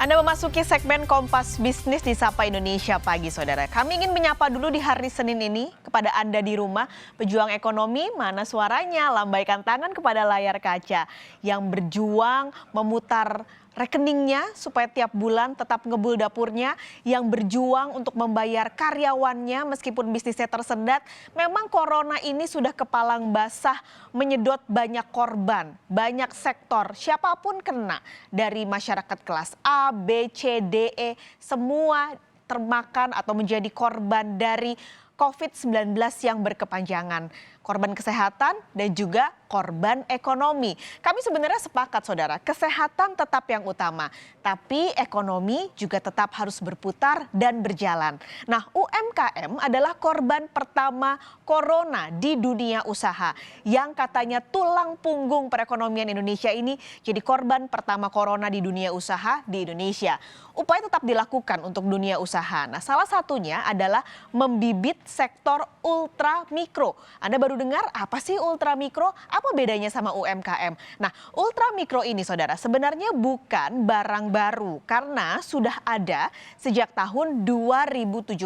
Anda memasuki segmen Kompas Bisnis di Sapa Indonesia Pagi, Saudara. Kami ingin menyapa dulu di hari Senin ini kepada Anda di rumah, pejuang ekonomi, mana suaranya, lambaikan tangan kepada layar kaca yang berjuang memutar rekeningnya supaya tiap bulan tetap ngebul dapurnya, yang berjuang untuk membayar karyawannya meskipun bisnisnya tersendat. Memang corona ini sudah kepalang basah, menyedot banyak korban, banyak sektor, siapapun kena, dari masyarakat kelas A, B, C, D, E, semua termakan atau menjadi korban dari COVID-19 yang berkepanjangan. Korban kesehatan dan juga korban ekonomi. Kami sebenarnya sepakat, Saudara, kesehatan tetap yang utama, tapi ekonomi juga tetap harus berputar dan berjalan. Nah, UMKM adalah korban pertama corona di dunia usaha, yang katanya tulang punggung perekonomian Indonesia ini jadi korban pertama corona di dunia usaha di Indonesia. Upaya tetap dilakukan untuk dunia usaha. Nah, salah satunya adalah membibit sektor ultra mikro. Anda baru dengar apa sih ultra mikro? Apa bedanya sama UMKM? Nah, ultra mikro ini, Saudara, sebenarnya bukan barang baru karena sudah ada sejak tahun 2017.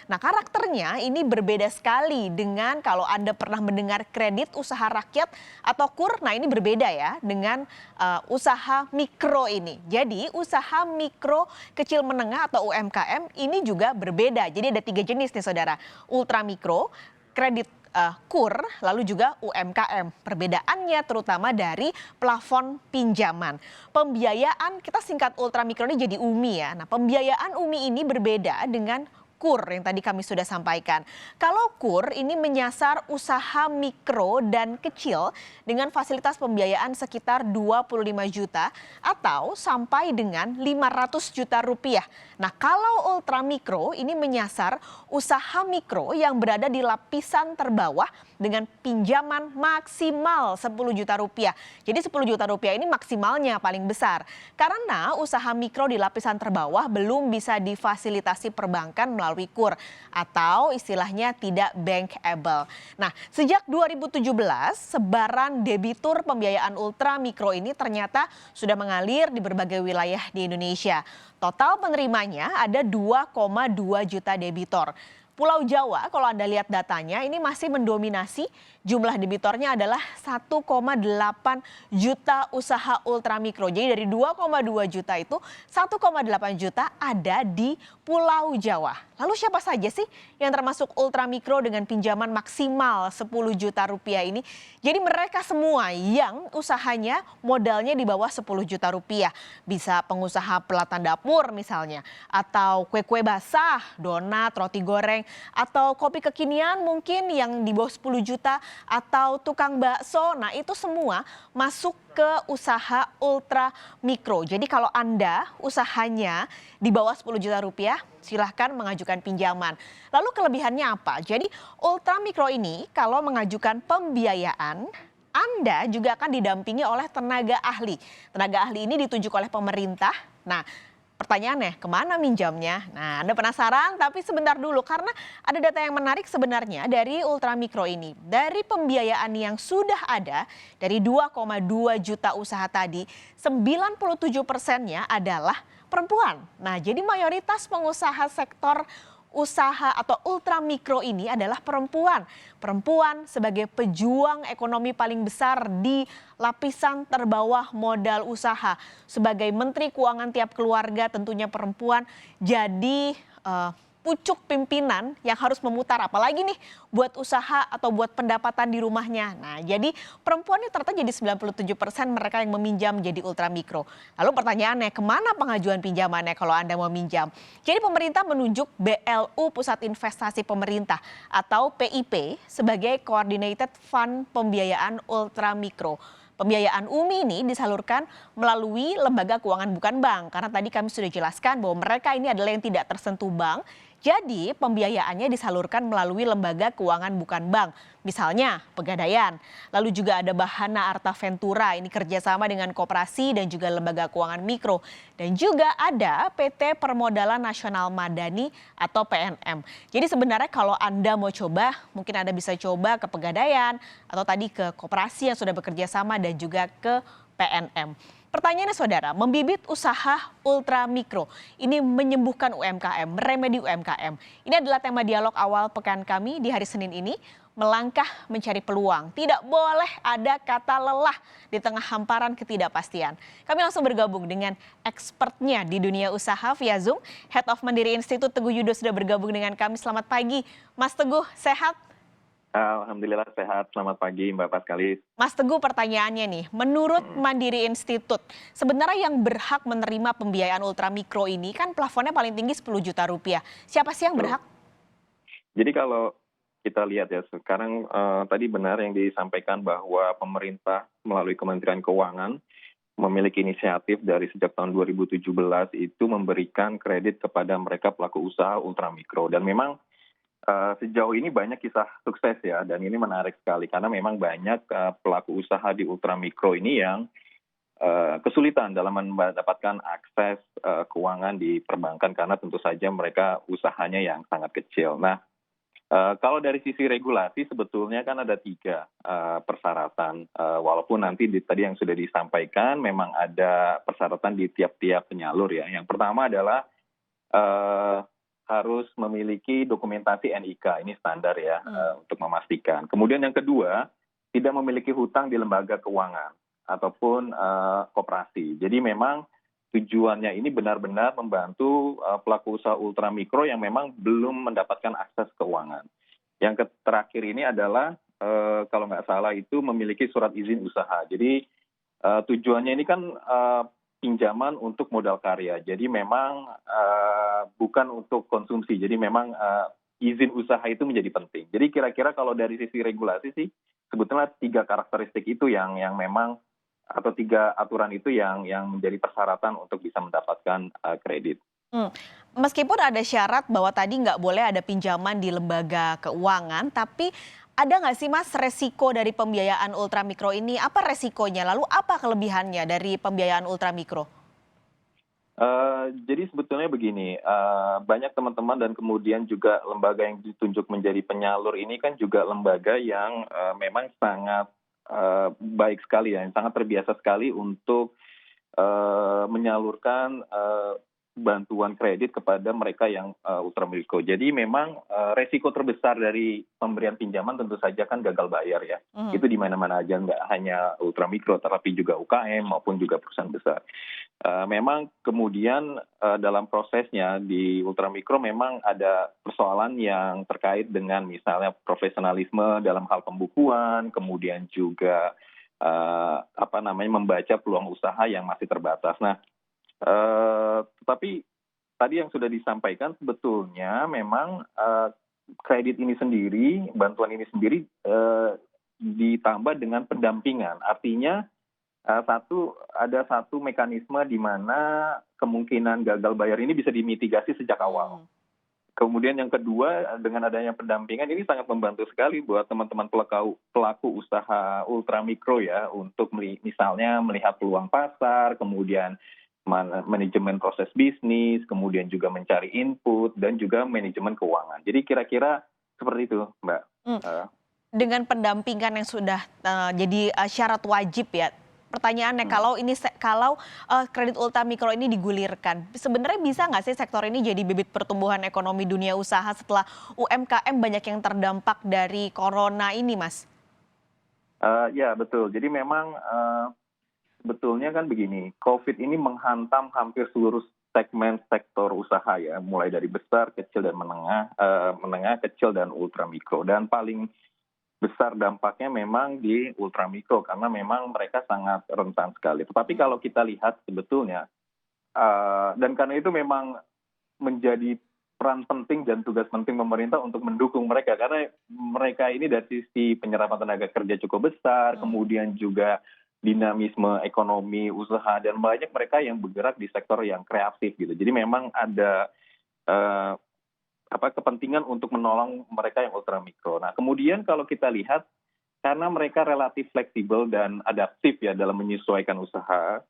Nah, karakternya ini berbeda sekali dengan kalau Anda pernah mendengar kredit usaha rakyat atau KUR. Nah, ini berbeda ya dengan usaha mikro ini. Jadi, usaha mikro kecil menengah atau UMKM ini juga berbeda. Jadi ada 3 jenis nih, Saudara. Ultra mikro, kredit KUR, lalu juga UMKM. Perbedaannya terutama dari plafon pinjaman. Pembiayaan, kita singkat ultra mikro ini jadi UMI ya. Nah, pembiayaan UMI ini berbeda dengan KUR yang tadi kami sudah sampaikan. Kalau KUR ini menyasar usaha mikro dan kecil dengan fasilitas pembiayaan sekitar 25 juta atau sampai dengan 500 juta rupiah. Nah, kalau ultra mikro ini menyasar usaha mikro yang berada di lapisan terbawah dengan pinjaman maksimal 10 juta rupiah. Jadi 10 juta rupiah ini maksimalnya paling besar. Karena usaha mikro di lapisan terbawah belum bisa difasilitasi perbankan melalui KUR atau istilahnya tidak bankable. Nah, sejak 2017 sebaran debitur pembiayaan ultra mikro ini ternyata sudah mengalir di berbagai wilayah di Indonesia. Total penerimanya ada 2,2 juta debitor. Pulau Jawa, kalau Anda lihat datanya, ini masih mendominasi. Jumlah debitornya adalah 1,8 juta usaha ultramikro. Jadi dari 2,2 juta itu 1,8 juta ada di Pulau Jawa. Lalu siapa saja sih yang termasuk ultramikro dengan pinjaman maksimal 10 juta rupiah ini? Jadi mereka semua yang usahanya modalnya di bawah 10 juta rupiah. Bisa pengusaha pelatan dapur misalnya, atau kue-kue basah, donat, roti goreng, atau kopi kekinian mungkin yang di bawah 10 juta, atau tukang bakso. Nah, itu semua masuk ke usaha ultra mikro. Jadi kalau Anda usahanya di bawah 10 juta rupiah, silahkan mengajukan pinjaman. Lalu kelebihannya apa? Jadi ultra mikro ini kalau mengajukan pembiayaan, Anda juga akan didampingi oleh tenaga ahli. Tenaga ahli ini ditunjuk oleh pemerintah. Nah, pertanyaannya, kemana minjamnya? Nah, Anda penasaran? Tapi sebentar dulu, karena ada data yang menarik sebenarnya dari ultramikro ini. Dari pembiayaan yang sudah ada, dari 2,2 juta usaha tadi, 97%-nya adalah perempuan. Nah, jadi mayoritas pengusaha sektor usaha atau ultramikro ini adalah perempuan. Perempuan sebagai pejuang ekonomi paling besar di lapisan terbawah modal usaha. Sebagai menteri keuangan tiap keluarga tentunya perempuan jadi pucuk pimpinan yang harus memutar, apalagi nih buat usaha atau buat pendapatan di rumahnya. Nah, jadi perempuan ini ternyata jadi 97% mereka yang meminjam jadi ultramikro. Lalu pertanyaannya, kemana pengajuan pinjamannya kalau Anda mau minjam? Jadi pemerintah menunjuk BLU Pusat Investasi Pemerintah atau PIP sebagai Coordinated Fund Pembiayaan Ultramikro. Pembiayaan UMI ini disalurkan melalui lembaga keuangan bukan bank. Karena tadi kami sudah jelaskan bahwa mereka ini adalah yang tidak tersentuh bank. Jadi pembiayaannya disalurkan melalui lembaga keuangan bukan bank. Misalnya Pegadaian. Lalu juga ada Bahana Arta Ventura, ini kerjasama dengan koperasi dan juga lembaga keuangan mikro. Dan juga ada PT Permodalan Nasional Madani atau PNM. Jadi sebenarnya kalau Anda mau coba, mungkin Anda bisa coba ke Pegadaian atau tadi ke koperasi yang sudah bekerja sama dan juga ke PNM. Pertanyaannya saudara, membibit usaha ultra mikro ini menyembuhkan UMKM, meremedi UMKM. Ini adalah tema dialog awal pekan kami di hari Senin ini. Melangkah mencari peluang, tidak boleh ada kata lelah di tengah hamparan ketidakpastian. Kami langsung bergabung dengan expertnya di dunia usaha via Zoom, Head of Mandiri Institute Teguh Yudo sudah bergabung dengan kami. Selamat pagi, Mas Teguh, sehat? Alhamdulillah sehat, selamat pagi Mbak Paskalis. Mas Teguh, pertanyaannya nih, menurut Mandiri Institute, sebenarnya yang berhak menerima pembiayaan ultramikro ini kan plafonnya paling tinggi 10 juta rupiah. Siapa sih yang berhak? Jadi kalau kita lihat ya sekarang tadi benar yang disampaikan bahwa pemerintah melalui Kementerian Keuangan memiliki inisiatif dari sejak tahun 2017 itu memberikan kredit kepada mereka pelaku usaha ultramikro. Dan memang sejauh ini banyak kisah sukses ya, dan ini menarik sekali karena memang banyak pelaku usaha di ultramikro ini yang kesulitan dalam mendapatkan akses keuangan di perbankan karena tentu saja mereka usahanya yang sangat kecil. Nah, kalau dari sisi regulasi sebetulnya kan ada 3 persyaratan, walaupun nanti tadi yang sudah disampaikan memang ada persyaratan di tiap-tiap penyalur ya. Yang pertama adalah harus memiliki dokumentasi NIK, ini standar ya untuk memastikan. Kemudian yang kedua, tidak memiliki hutang di lembaga keuangan ataupun koperasi. Jadi memang tujuannya ini benar-benar membantu pelaku usaha ultramikro yang memang belum mendapatkan akses keuangan. Yang terakhir ini adalah kalau nggak salah itu memiliki surat izin usaha. Jadi tujuannya ini kan pinjaman untuk modal karya. Jadi memang bukan untuk konsumsi. Jadi memang izin usaha itu menjadi penting. Jadi kira-kira kalau dari sisi regulasi sih sebetulnya 3 karakteristik itu yang memang atau 3 aturan itu yang menjadi persyaratan untuk bisa mendapatkan kredit. Meskipun ada syarat bahwa tadi nggak boleh ada pinjaman di lembaga keuangan, tapi ada nggak sih Mas resiko dari pembiayaan ultramikro ini? Apa resikonya? Lalu apa kelebihannya dari pembiayaan ultramikro? Jadi sebetulnya begini, banyak teman-teman dan kemudian juga lembaga yang ditunjuk menjadi penyalur ini kan juga lembaga yang memang sangat baik sekali ya, yang sangat terbiasa sekali untuk menyalurkan bantuan kredit kepada mereka yang ultramikro. Jadi memang resiko terbesar dari pemberian pinjaman tentu saja kan gagal bayar ya. Itu di mana-mana aja, nggak hanya ultramikro, tapi juga UKM maupun juga perusahaan besar. Memang kemudian dalam prosesnya di ultramikro memang ada persoalan yang terkait dengan misalnya profesionalisme dalam hal pembukuan, kemudian juga membaca peluang usaha yang masih terbatas. Nah, tetapi tadi yang sudah disampaikan sebetulnya memang kredit ini sendiri, bantuan ini sendiri ditambah dengan pendampingan. Artinya ada satu mekanisme di mana kemungkinan gagal bayar ini bisa dimitigasi sejak awal. Kemudian yang kedua, dengan adanya pendampingan ini sangat membantu sekali buat teman-teman pelaku usaha ultramikro ya, untuk misalnya melihat peluang pasar, kemudian manajemen proses bisnis, kemudian juga mencari input, dan juga manajemen keuangan. Jadi kira-kira seperti itu, Mbak. Dengan pendampingan yang sudah jadi syarat wajib ya. Pertanyaannya, kalau kredit ultramikro ini digulirkan, sebenarnya bisa nggak sih sektor ini jadi bibit pertumbuhan ekonomi dunia usaha setelah UMKM banyak yang terdampak dari corona ini, Mas? Ya betul. Jadi memang sebetulnya kan begini, COVID ini menghantam hampir seluruh segmen sektor usaha ya, mulai dari besar, kecil dan menengah, kecil dan ultramikro. Dan paling besar dampaknya memang di ultramikro karena memang mereka sangat rentan sekali. Tetapi kalau kita lihat sebetulnya, dan karena itu memang menjadi peran penting dan tugas penting pemerintah untuk mendukung mereka, karena mereka ini dari sisi penyerapan tenaga kerja cukup besar, kemudian juga dinamisme ekonomi usaha, dan banyak mereka yang bergerak di sektor yang kreatif gitu. Jadi memang ada kepentingan untuk menolong mereka yang ultramikro. Nah, kemudian kalau kita lihat karena mereka relatif fleksibel dan adaptif ya dalam menyesuaikan usaha,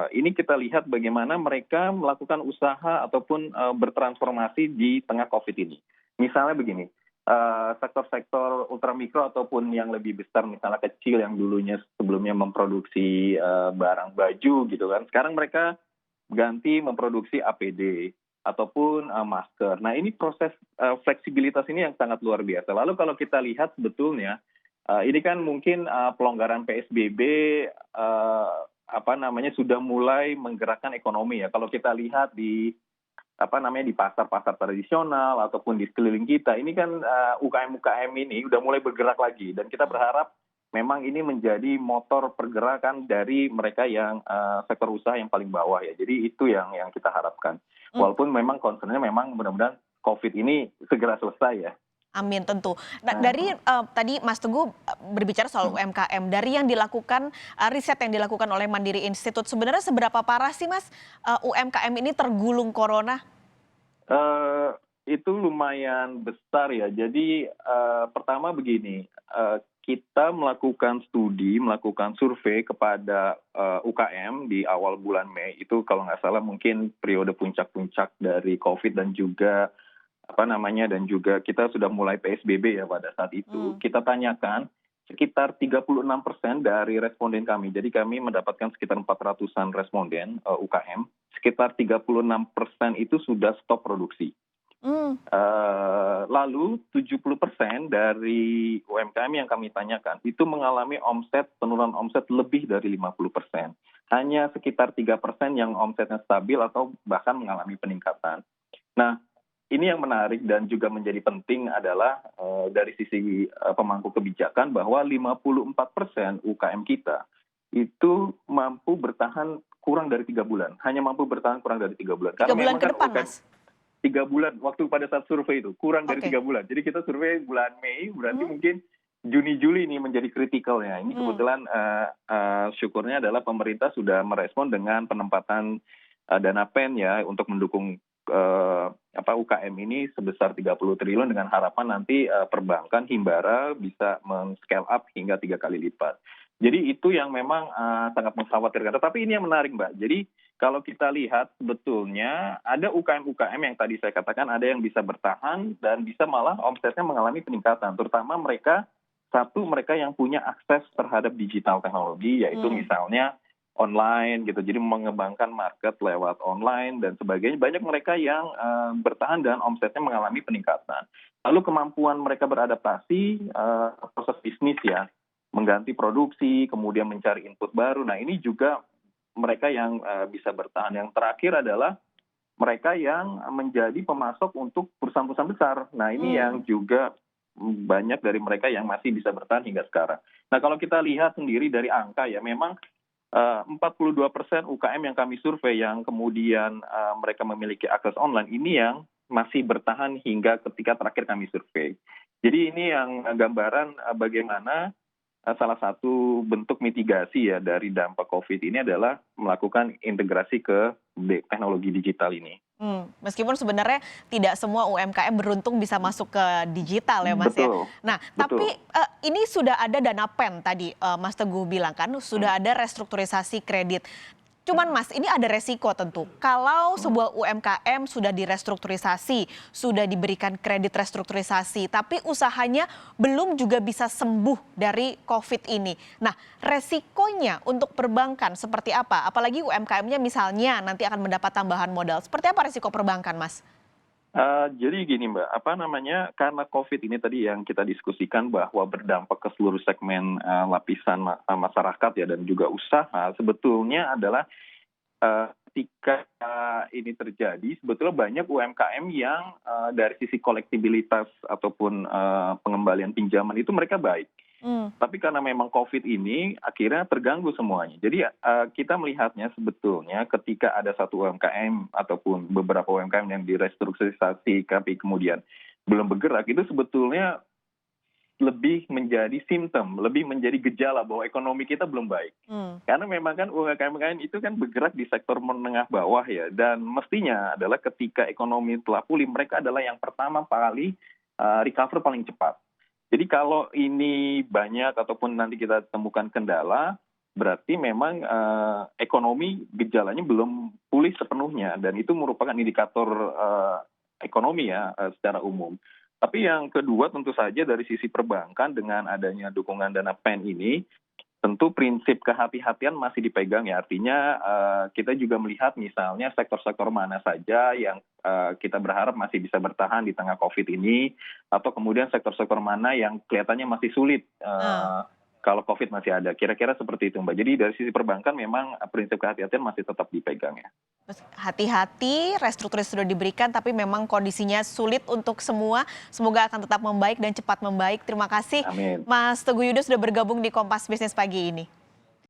ini kita lihat bagaimana mereka melakukan usaha ataupun bertransformasi di tengah COVID ini. Misalnya begini, sektor-sektor ultramikro ataupun yang lebih besar misalnya kecil yang dulunya sebelumnya memproduksi barang baju gitu kan, sekarang mereka ganti memproduksi APD ataupun masker. Nah ini proses fleksibilitas ini yang sangat luar biasa. Lalu kalau kita lihat sebetulnya ini kan mungkin pelonggaran PSBB sudah mulai menggerakkan ekonomi ya. Kalau kita lihat di di pasar-pasar tradisional ataupun di sekeliling kita, ini kan UKM-UKM ini udah mulai bergerak lagi dan kita berharap memang ini menjadi motor pergerakan dari mereka yang sektor usaha yang paling bawah ya. Jadi itu yang kita harapkan. Walaupun memang concernnya memang mudah-mudahan COVID ini segera selesai ya. Amin tentu. Nah, dari tadi Mas Teguh berbicara soal UMKM, dari yang dilakukan riset yang dilakukan oleh Mandiri Institute, sebenarnya seberapa parah sih Mas UMKM ini tergulung corona? Itu lumayan besar ya. Jadi pertama begini, kita melakukan studi, melakukan survei kepada UKM di awal bulan Mei. Itu kalau nggak salah mungkin periode puncak-puncak dari COVID dan juga dan juga kita sudah mulai PSBB ya pada saat itu. Kita tanyakan sekitar 36% dari responden kami. Jadi kami mendapatkan sekitar 400-an responden UKM. Sekitar 36% itu sudah stop produksi. Lalu 70% dari UMKM yang kami tanyakan itu mengalami penurunan omset lebih dari 50%. Hanya sekitar 3% yang omsetnya stabil atau bahkan mengalami peningkatan. Nah, ini yang menarik dan juga menjadi penting adalah dari sisi pemangku kebijakan bahwa 54% UKM kita itu mampu bertahan kurang dari 3 bulan. Hanya mampu bertahan kurang dari 3 bulan. 3 bulan ke depan, Mas? 3 bulan, waktu pada saat survei itu, kurang dari 3 bulan. Jadi kita survei bulan Mei, berarti mungkin Juni-Juli ini menjadi kritikalnya. Ini kebetulan syukurnya adalah pemerintah sudah merespon dengan penempatan dana PEN ya untuk mendukung UKM ini sebesar 30 triliun dengan harapan nanti perbankan Himbara bisa men-scale up hingga 3 kali lipat. Jadi itu yang memang sangat mengkhawatirkan. Tetapi ini yang menarik, Mbak. Jadi kalau kita lihat sebetulnya ada UKM-UKM yang tadi saya katakan ada yang bisa bertahan dan bisa malah omsetnya mengalami peningkatan. Terutama mereka yang punya akses terhadap digital teknologi, yaitu misalnya online gitu, jadi mengembangkan market lewat online dan sebagainya. Banyak mereka yang bertahan dan omsetnya mengalami peningkatan. Lalu kemampuan mereka beradaptasi proses bisnis ya, mengganti produksi, kemudian mencari input baru. Nah ini juga mereka yang bisa bertahan. Yang terakhir adalah mereka yang menjadi pemasok untuk perusahaan-perusahaan besar. Nah ini yang juga banyak dari mereka yang masih bisa bertahan hingga sekarang. Nah kalau kita lihat sendiri dari angka ya, memang 42% UKM yang kami survei yang kemudian mereka memiliki akses online ini yang masih bertahan hingga ketika terakhir kami survei. Jadi ini yang gambaran bagaimana salah satu bentuk mitigasi ya dari dampak COVID ini adalah melakukan integrasi ke teknologi digital ini. Meskipun sebenarnya tidak semua UMKM beruntung bisa masuk ke digital ya Mas ya. Nah tapi ini sudah ada dana PEN tadi Mas Teguh bilang kan sudah ada restrukturisasi kredit. Cuman Mas ini ada resiko tentu. Kalau sebuah UMKM sudah direstrukturisasi, sudah diberikan kredit restrukturisasi, tapi usahanya belum juga bisa sembuh dari COVID ini. Nah resikonya untuk perbankan seperti apa? Apalagi UMKM-nya misalnya nanti akan mendapat tambahan modal. Seperti apa resiko perbankan Mas? Jadi gini Mbak, karena COVID ini tadi yang kita diskusikan bahwa berdampak ke seluruh segmen lapisan masyarakat ya dan juga usaha, sebetulnya adalah ketika ini terjadi, sebetulnya banyak UMKM yang dari sisi kolektibilitas ataupun pengembalian pinjaman itu mereka baik. Tapi karena memang COVID ini akhirnya terganggu semuanya. Jadi kita melihatnya sebetulnya ketika ada satu UMKM ataupun beberapa UMKM yang direstrukturisasi tapi kemudian belum bergerak, itu sebetulnya lebih menjadi simptom, lebih menjadi gejala bahwa ekonomi kita belum baik. Karena memang kan UMKM itu kan bergerak di sektor menengah bawah ya, dan mestinya adalah ketika ekonomi telah pulih, mereka adalah yang pertama kali recover paling cepat. Jadi kalau ini banyak ataupun nanti kita temukan kendala, berarti memang ekonomi gejalanya belum pulih sepenuhnya dan itu merupakan indikator ekonomi ya secara umum. Tapi yang kedua tentu saja dari sisi perbankan dengan adanya dukungan dana PEN ini, tentu prinsip kehati-hatian masih dipegang ya. Artinya kita juga melihat misalnya sektor-sektor mana saja yang kita berharap masih bisa bertahan di tengah COVID ini, atau kemudian sektor-sektor mana yang kelihatannya masih sulit kalau COVID masih ada. Kira-kira seperti itu Mbak. Jadi dari sisi perbankan memang prinsip kehati-hatian masih tetap dipegang ya. Hati-hati, restrukturisasi sudah diberikan tapi memang kondisinya sulit untuk semua. Semoga akan tetap membaik dan cepat membaik. Terima kasih Amin. Mas Teguh Yudo sudah bergabung di Kompas Bisnis pagi ini.